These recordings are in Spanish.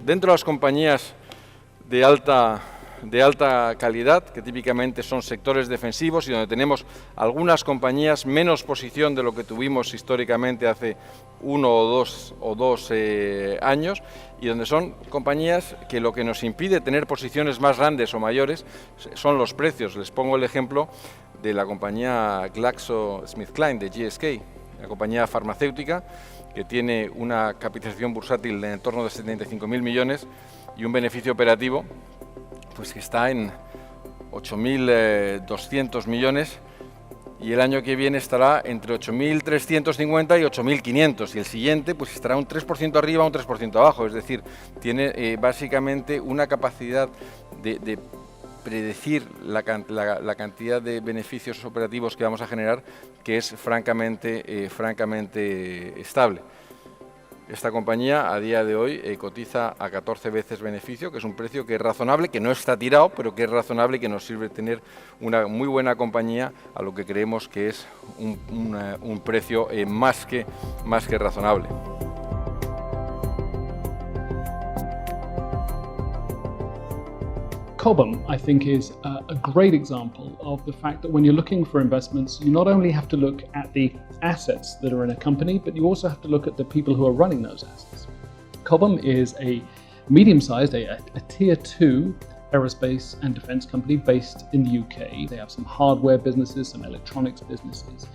Dentro de las compañías de alta calidad, que típicamente son sectores defensivos y donde tenemos algunas compañías menos posición de lo que tuvimos históricamente hace 1 o 2 años, y donde son compañías que lo que nos impide tener posiciones más grandes o mayores son los precios. Les pongo el ejemplo de la compañía GlaxoSmithKline de GSK, la compañía farmacéutica que tiene una capitalización bursátil en torno de 75.000 millones y un beneficio operativo pues que está en 8.200 millones, y el año que viene estará entre 8.350 y 8.500, y el siguiente pues estará un 3% arriba, un 3% abajo, es decir, tiene básicamente una capacidad de predecir la cantidad de beneficios operativos que vamos a generar que es francamente estable. Esta compañía a día de hoy cotiza a 14 veces beneficio, que es un precio que es razonable, que no está tirado, pero que es razonable y que nos sirve tener una muy buena compañía a lo que creemos que es un precio más que razonable. Cobham, I think, is a great example of the fact that when you're looking for investments, you not only have to look at the assets that are in a company, but you also have to look at the people who are running those assets. Cobham is a medium-sized, a tier 2 aerospace and defense company based in the UK. They have some hardware businesses, some electronics businesses.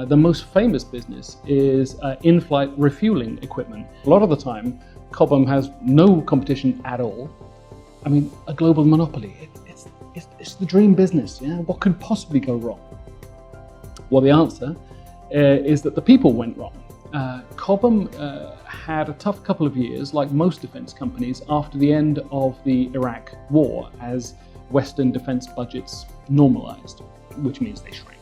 The most famous business is in-flight refueling equipment. A lot of the time, Cobham has no competition at all. I mean, a global monopoly, it's the dream business, yeah? What could possibly go wrong? Well, the answer is that the people went wrong. Cobham had a tough couple of years, like most defense companies, after the end of the Iraq war, as Western defense budgets normalized, which means they shrank.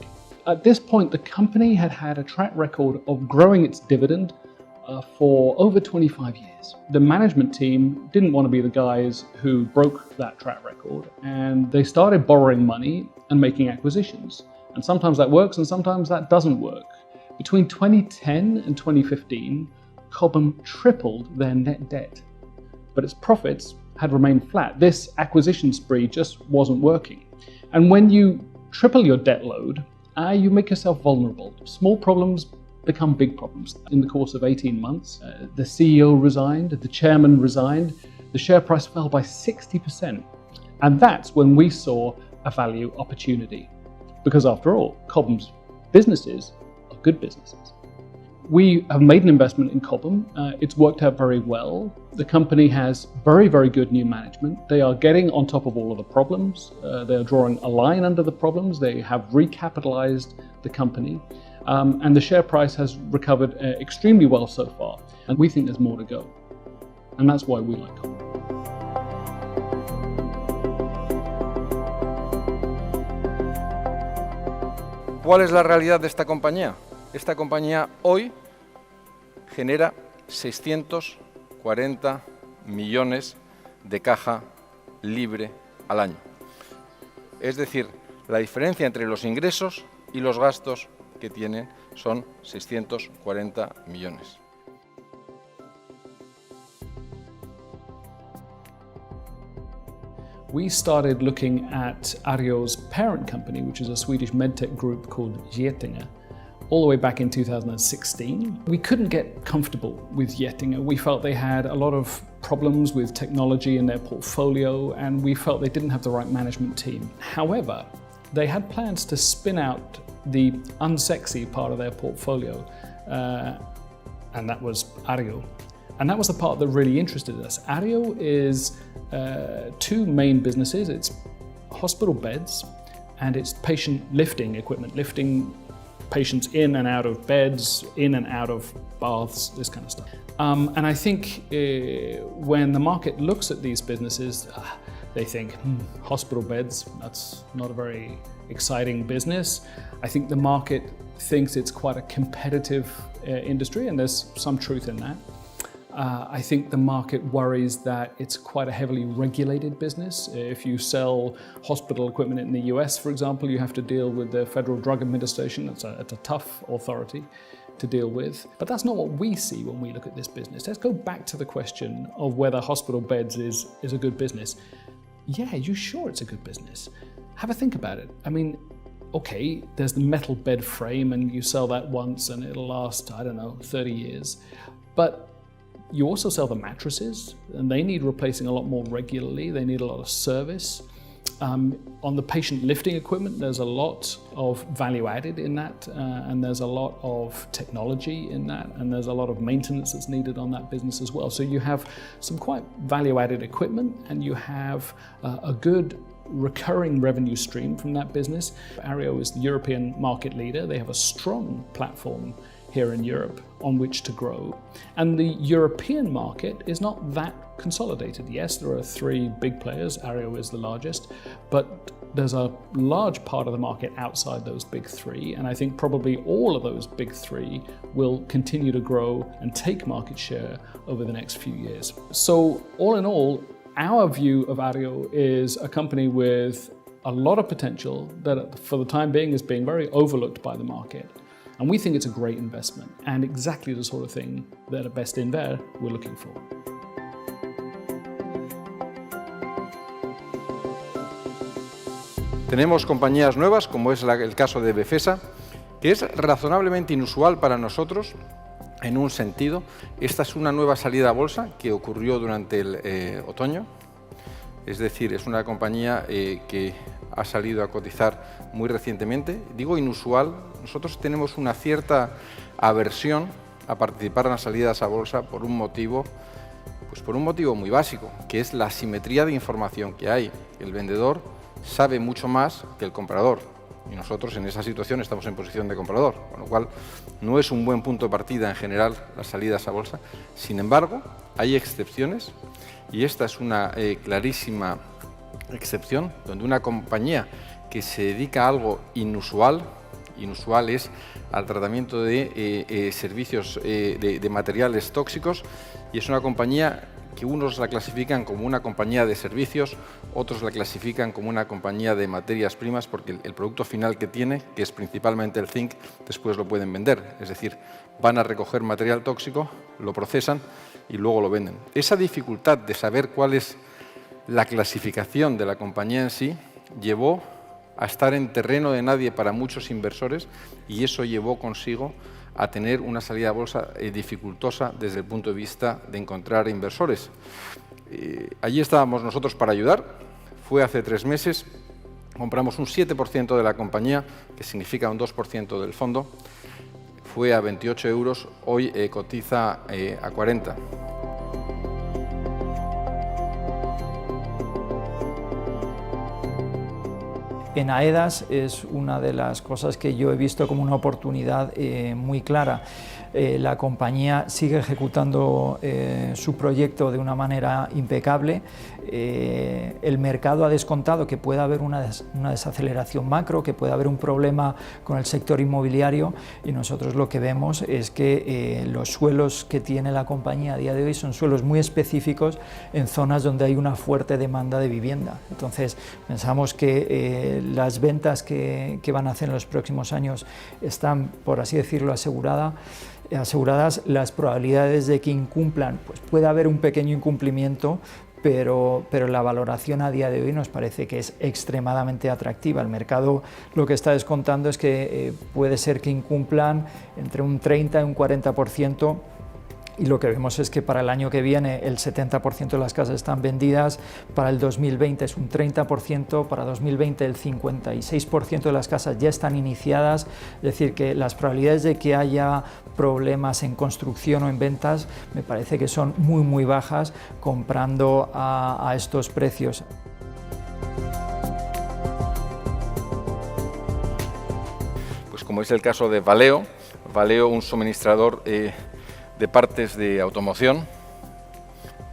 At this point, the company had had a track record of growing its dividend for over 25 years. The management team didn't want to be the guys who broke that track record, and they started borrowing money and making acquisitions. And sometimes that works and sometimes that doesn't work. Between 2010 and 2015, Cobham tripled their net debt, but its profits had remained flat. This acquisition spree just wasn't working. And when you triple your debt load, you make yourself vulnerable. Small problems become big problems. In the course of 18 months, the CEO resigned, the chairman resigned, the share price fell by 60%. And that's when we saw a value opportunity. Because after all, Cobham's businesses are good businesses. We have made an investment in Cobham. It's worked out very well. The company has very, very good new management. They are getting on top of all of the problems. They are drawing a line under the problems. They have recapitalized the company. And the share price has recovered extremely well so far. And we think there's more to go. And that's why we like Cobham. ¿Cuál es la realidad de esta compañía? Esta compañía hoy genera 640 millones de caja libre al año. Es decir, la diferencia entre los ingresos y los gastos que tiene son 640 millones. We started looking at Arjo's parent company, which is a Swedish medtech group called Getinge, all the way back in 2016. We couldn't get comfortable with Getinge. We felt they had a lot of problems with technology in their portfolio, and we felt they didn't have the right management team. However, they had plans to spin out the unsexy part of their portfolio, and that was Arjo. And that was the part that really interested us. Arjo is two main businesses. It's hospital beds and it's patient lifting equipment, lifting patients in and out of beds, in and out of baths, this kind of stuff. And I think when the market looks at these businesses, they think, hospital beds, that's not a very exciting business. I think the market thinks it's quite a competitive industry, and there's some truth in that. I think the market worries that it's quite a heavily regulated business. If you sell hospital equipment in the US, for example, you have to deal with the Federal Drug Administration. It's a tough authority. to deal with. But that's not what we see when we look at this business. Let's go back to the question of whether hospital beds is a good business. Yeah, you're sure it's a good business. Have a think about it. I mean, okay, there's the metal bed frame and you sell that once and it'll last, I don't know, 30 years. But you also sell the mattresses and they need replacing a lot more regularly. They need a lot of service. On the patient lifting equipment, there's a lot of value added in that, and there's a lot of technology in that, and there's a lot of maintenance that's needed on that business as well. So you have some quite value added equipment, and you have a good recurring revenue stream from that business. Ario is the European market leader. They have a strong platform here in Europe on which to grow. And the European market is not that consolidated. Yes, there are 3 big players, Ario is the largest, but there's a large part of the market outside those big 3, and I think probably all of those big 3 will continue to grow and take market share over the next few years. So all in all, our view of Ario is a company with a lot of potential that for the time being is being very overlooked by the market. And we think it's a great investment and exactly the sort of thing that at Bestinver we're looking for. Tenemos compañías nuevas, como es el caso de Befesa, que es razonablemente inusual para nosotros en un sentido. Esta es una nueva salida a bolsa que ocurrió durante el otoño. Es decir, es una compañía que ha salido a cotizar muy recientemente. Digo inusual, nosotros tenemos una cierta aversión a participar en las salidas a bolsa por un motivo, pues por un motivo muy básico, que es la asimetría de información que hay. El vendedor sabe mucho más que el comprador y nosotros en esa situación estamos en posición de comprador, con lo cual no es un buen punto de partida en general las salidas a bolsa. Sin embargo, hay excepciones y esta es una clarísima excepción donde una compañía que se dedica a algo inusual es al tratamiento de servicios de materiales tóxicos, y es una compañía que unos la clasifican como una compañía de servicios, otros la clasifican como una compañía de materias primas, porque el producto final que tiene, que es principalmente el zinc, después lo pueden vender. Es decir, van a recoger material tóxico, lo procesan y luego lo venden. Esa dificultad de saber cuál es la clasificación de la compañía en sí llevó a estar en terreno de nadie para muchos inversores, y eso llevó consigo a tener una salida a bolsa dificultosa desde el punto de vista de encontrar inversores. Allí estábamos nosotros para ayudar. Fue hace 3 meses, compramos un 7% de la compañía, que significa un 2% del fondo. Fue a 28 euros, hoy cotiza a 40. En AEDAS es una de las cosas que yo he visto como una oportunidad muy clara. La compañía sigue ejecutando su proyecto de una manera impecable. El mercado ha descontado que pueda haber una desaceleración macro, que pueda haber un problema con el sector inmobiliario, y nosotros lo que vemos es que los suelos que tiene la compañía a día de hoy son suelos muy específicos en zonas donde hay una fuerte demanda de vivienda. Entonces pensamos que las ventas que van a hacer en los próximos años están, por así decirlo, aseguradas. Las probabilidades de que incumplan, pues puede haber un pequeño incumplimiento, pero la valoración a día de hoy nos parece que es extremadamente atractiva. El mercado lo que está descontando es que puede ser que incumplan entre un 30 y un 40%, y lo que vemos es que para el año que viene el 70% de las casas están vendidas, para el 2020 es un 30%, para 2020 el 56% de las casas ya están iniciadas, es decir, que las probabilidades de que haya problemas en construcción o en ventas me parece que son muy bajas comprando a estos precios. Pues como es el caso de Valeo, un suministrador de partes de automoción.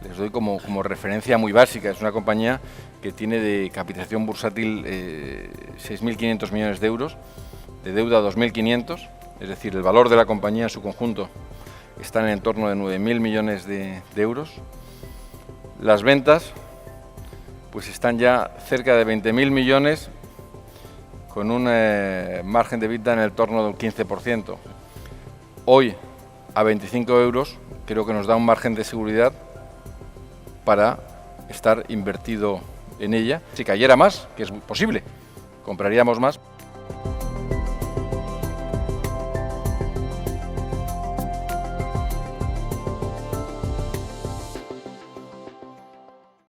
Les doy como referencia muy básica. Es una compañía que tiene de capitalización bursátil 6.500 millones de euros, de deuda 2.500, es decir, el valor de la compañía en su conjunto está en el entorno de 9.000 millones de euros. Las ventas pues están ya cerca de 20.000 millones, con un margen de EBITDA en el entorno del 15%. hoy a 25 euros creo que nos da un margen de seguridad para estar invertido en ella. Si cayera más, que es posible, compraríamos más.